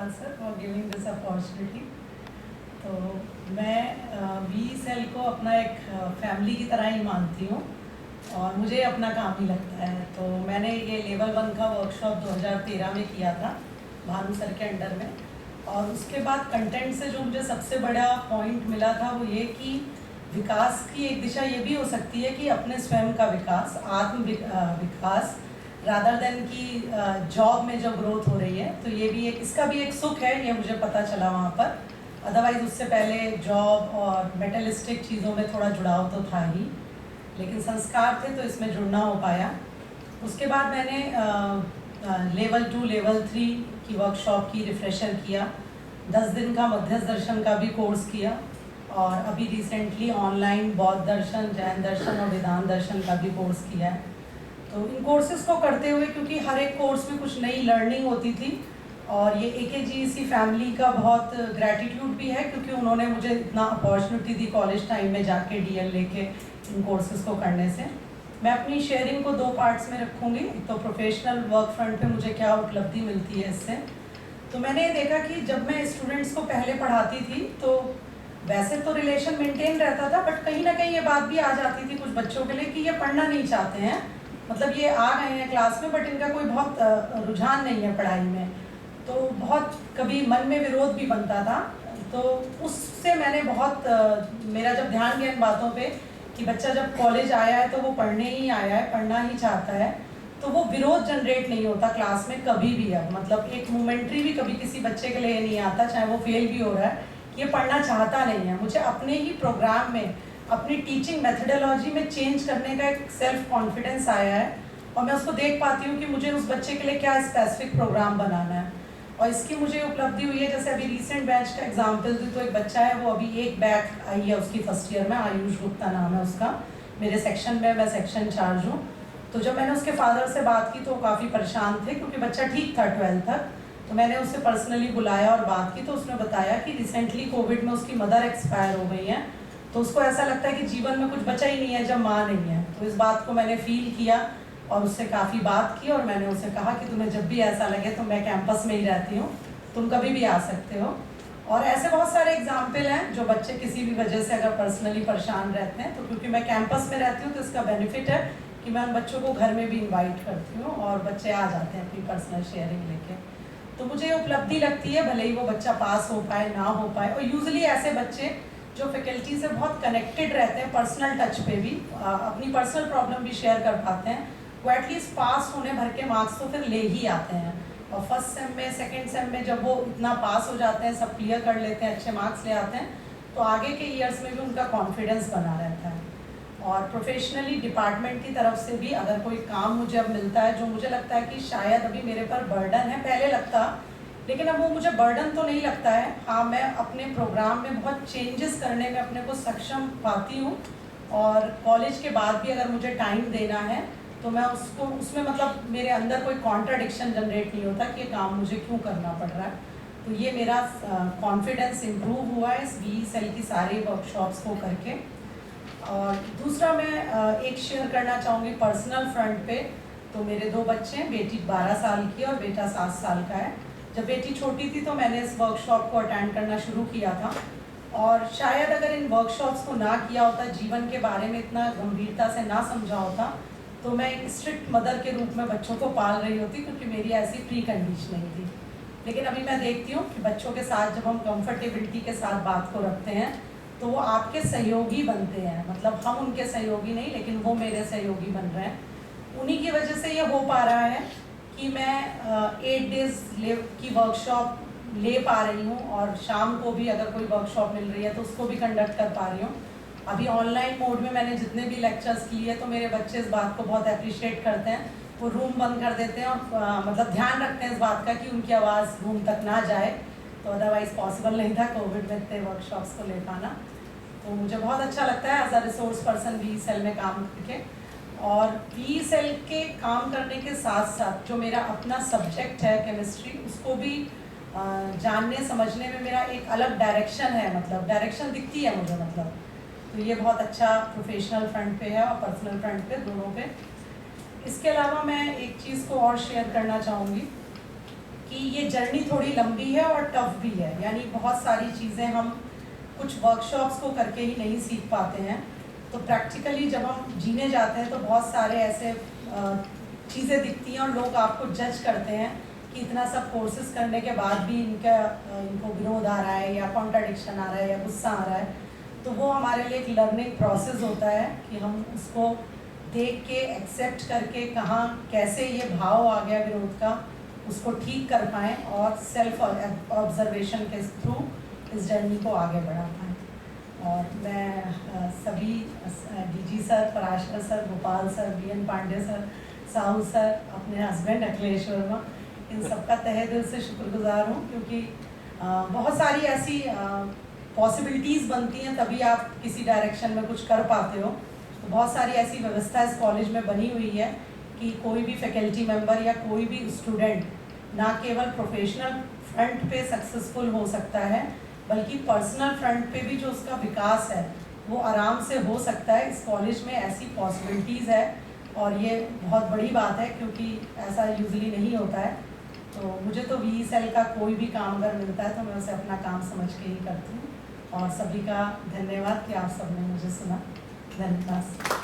धन्यवाद sir for giving this opportunity. तो मैं वी सेल को अपना एक फैमिली की तरह ही मानती हूँ और मुझे अपना काम ही लगता है। तो मैंने ये लेवल 1 का वर्कशॉप 2013 में किया था भानु सर के अंडर में, और उसके बाद कंटेंट से जो मुझे सबसे बड़ा पॉइंट मिला था वो ये कि विकास की एक दिशा ये भी हो सकती है कि अपने स्वयं का विकास, आत्म विकास रादर देन की जॉब में जो ग्रोथ हो रही है। तो ये भी एक, इसका भी एक सुख है, ये मुझे पता चला वहाँ पर। अदरवाइज़ उससे पहले जॉब और मेटलिस्टिक चीज़ों में थोड़ा जुड़ाव तो था ही, लेकिन संस्कार थे तो इसमें जुड़ना हो पाया। उसके बाद मैंने लेवल 2 लेवल 3 की वर्कशॉप की, रिफ्रेशर किया, 10 दिन का मध्यस्थ दर्शन का भी कोर्स किया, और अभी रिसेंटली ऑनलाइन बौद्ध दर्शन, जैन दर्शन और वेदांत दर्शन का भी कोर्स किया है। तो इन कोर्सेज को करते हुए, क्योंकि हर एक कोर्स में कुछ नई लर्निंग होती थी, और ये AKGEC फैमिली का बहुत ग्रैटिट्यूड भी है क्योंकि उन्होंने मुझे इतना अपॉर्चुनिटी दी कॉलेज टाइम में जाके DL लेके इन कोर्सेज को करने से। मैं अपनी शेयरिंग को 2 पार्ट्स में रखूँगी। तो प्रोफेशनल वर्क फ्रंट पे मुझे क्या उपलब्धि मिलती है इससे। तो मैंने ये देखा कि जब मैं स्टूडेंट्स को पहले पढ़ाती थी तो वैसे तो रिलेशन मेंटेन रहता था, बट कहीं ना कहीं ये बात भी आ जाती थी कुछ बच्चों के लिए कि ये पढ़ना नहीं चाहते हैं, मतलब ये आ गए हैं क्लास में बट इनका कोई बहुत रुझान नहीं है पढ़ाई में। तो बहुत कभी मन में विरोध भी बनता था। तो उससे मैंने बहुत मेरा जब ध्यान गया इन बातों पे कि बच्चा जब कॉलेज आया है तो वो पढ़ने ही आया है, पढ़ना ही चाहता है, तो वो विरोध जनरेट नहीं होता क्लास में कभी भी। अब मतलब एक मोमेंट्री भी कभी किसी बच्चे के लिए नहीं आता, चाहे वो फेल भी हो रहा है, कि ये पढ़ना चाहता नहीं है। मुझे अपने ही प्रोग्राम में, अपनी टीचिंग मेथडोलॉजी में चेंज करने का एक सेल्फ कॉन्फिडेंस आया है, और मैं उसको देख पाती हूँ कि मुझे उस बच्चे के लिए क्या स्पेसिफिक प्रोग्राम बनाना है। और इसकी मुझे उपलब्धि हुई है, जैसे अभी रिसेंट बैच का एग्जांपल दी तो एक बच्चा है, वो अभी एक बैच आई है उसकी फर्स्ट ईयर में, आयुष गुप्ता नाम है उसका, मेरे सेक्शन में, मैं सेक्शन इंचार्ज हूँ। तो जब मैंने उसके फादर से बात की तो वो काफ़ी परेशान थे क्योंकि बच्चा ठीक था 12th तक। तो मैंने उससे पर्सनली बुलाया और बात की, तो उसने बताया कि रिसेंटली कोविड में उसकी मदर एक्सपायर हो गई हैं, तो उसको ऐसा लगता है कि जीवन में कुछ बचा ही नहीं है जब माँ नहीं है। तो इस बात को मैंने फील किया और उससे काफ़ी बात की, और मैंने उससे कहा कि तुम्हें जब भी ऐसा लगे तो मैं कैंपस में ही रहती हूँ, तुम कभी भी आ सकते हो। और ऐसे बहुत सारे एग्जाम्पल हैं जो बच्चे किसी भी वजह से अगर पर्सनली परेशान रहते हैं, तो क्योंकि मैं कैंपस में रहती हूँ तो इसका बेनिफिट है कि मैं उन बच्चों को घर में भी इन्वाइट करती हूँ और बच्चे आ जाते हैं अपनी पर्सनल शेयरिंग लेके। तो मुझे उपलब्धि लगती है, भले ही वो बच्चा पास हो पाए ना हो पाए। और यूजली ऐसे बच्चे जो फैकल्टी से बहुत कनेक्टेड रहते हैं, पर्सनल टच पे भी अपनी पर्सनल प्रॉब्लम भी शेयर कर पाते हैं, वो एटलीस्ट पास होने भर के मार्क्स तो फिर ले ही आते हैं। और फर्स्ट सेम में, सेकंड सेम में जब वो इतना पास हो जाते हैं, सब क्लियर कर लेते हैं, अच्छे मार्क्स ले आते हैं, तो आगे के ईयर्स में भी उनका कॉन्फिडेंस बना रहता है। और प्रोफेशनली डिपार्टमेंट की तरफ से भी अगर कोई काम मुझे अब मिलता है जो मुझे लगता है कि शायद अभी मेरे पर बर्डन है, पहले लगता, लेकिन अब वो मुझे बर्डन तो नहीं लगता है। हाँ, मैं अपने प्रोग्राम में बहुत चेंजेस करने में अपने को सक्षम पाती हूँ, और कॉलेज के बाद भी अगर मुझे टाइम देना है तो मैं उसको, उसमें मतलब मेरे अंदर कोई कॉन्ट्राडिक्शन जनरेट नहीं होता कि ये काम मुझे क्यों करना पड़ रहा है। तो ये मेरा कॉन्फिडेंस इम्प्रूव हुआ है इस वी सेल की सारी वर्कशॉप्स को करके। और दूसरा मैं एक शेयर करना चाहूँगी पर्सनल फ्रंट पे। तो मेरे 2 बच्चे हैं, बेटी 12 साल की और बेटा 7 साल का है। जब बेटी छोटी थी तो मैंने इस वर्कशॉप को अटेंड करना शुरू किया था, और शायद अगर इन वर्कशॉप्स को ना किया होता, जीवन के बारे में इतना गंभीरता से ना समझा होता, तो मैं एक स्ट्रिक्ट मदर के रूप में बच्चों को पाल रही होती, क्योंकि मेरी ऐसी प्री कंडीशनिंग थी। लेकिन अभी मैं देखती हूँ कि बच्चों के साथ जब हम कंफर्टेबिलिटी के साथ बात को रखते हैं तो वो आपके सहयोगी बनते हैं, मतलब हम उनके सहयोगी नहीं, लेकिन वो मेरे सहयोगी बन रहे हैं। उन्हीं की वजह से ये हो पा रहा है कि मैं 8 डेज की वर्कशॉप ले पा रही हूँ, और शाम को भी अगर कोई वर्कशॉप मिल रही है तो उसको भी कंडक्ट कर पा रही हूँ। अभी ऑनलाइन मोड में मैंने जितने भी लेक्चर्स लिए तो मेरे बच्चे इस बात को बहुत अप्रिशिएट करते हैं। वो रूम बंद कर देते हैं और मतलब ध्यान रखते हैं इस बात का कि उनकी आवाज़ रूम तक ना जाए, तो अदरवाइज़ पॉसिबल नहीं था कोविड में इतने वर्कशॉप्स को ले पाना। तो मुझे बहुत अच्छा लगता है as a resource person V cell में काम करके। और वी सेल के काम करने के साथ साथ जो मेरा अपना सब्जेक्ट है केमिस्ट्री, उसको भी जानने समझने में मेरा एक अलग डायरेक्शन है, मतलब डायरेक्शन दिखती है मुझे, मतलब। तो ये बहुत अच्छा प्रोफेशनल फ्रंट पे है और पर्सनल फ्रंट पे, दोनों पे। इसके अलावा मैं एक चीज़ को और शेयर करना चाहूँगी कि ये जर्नी थोड़ी लंबी है और टफ भी है, यानी बहुत सारी चीज़ें हम कुछ वर्कशॉप्स को करके ही नहीं सीख पाते हैं। तो प्रैक्टिकली जब हम जीने जाते हैं तो बहुत सारे ऐसे चीज़ें दिखती हैं और लोग आपको जज करते हैं कि इतना सब कोर्सेज करने के बाद भी इनको विरोध आ रहा है या कॉन्ट्राडिक्शन आ रहा है या गुस्सा आ रहा है। तो वो हमारे लिए एक लर्निंग प्रोसेस होता है कि हम उसको देख के एक्सेप्ट करके कहाँ कैसे ये भाव आ गया विरोध का, उसको ठीक कर पाएँ और सेल्फ ऑब्जर्वेशन के थ्रू इस जर्नी को आगे बढ़ा पाएँ। और मैं सभी DG sir, Parashar sir, Gopal sir, BN Pandey sir, Sahu sir, अपने हस्बैंड अखिलेश वर्मा, इन सबका तहे दिल से शुक्रगुजार हूँ, क्योंकि बहुत सारी ऐसी पॉसिबिलिटीज़ बनती हैं तभी आप किसी डायरेक्शन में कुछ कर पाते हो। तो बहुत सारी ऐसी व्यवस्था इस कॉलेज में बनी हुई है कि कोई भी फैकल्टी मेंबर या कोई भी स्टूडेंट ना केवल प्रोफेशनल फ्रंट पे सक्सेसफुल हो सकता है, बल्कि पर्सनल फ्रंट पे भी जो उसका विकास है वो आराम से हो सकता है। इस कॉलेज में ऐसी पॉसिबिलिटीज़ है और ये बहुत बड़ी बात है, क्योंकि ऐसा यूजुअली नहीं होता है। तो मुझे तो वी सेल का कोई भी काम अगर मिलता है तो मैं उसे अपना काम समझ के ही करती हूँ। और सभी का धन्यवाद कि आप सबने मुझे सुना। धन्यवाद।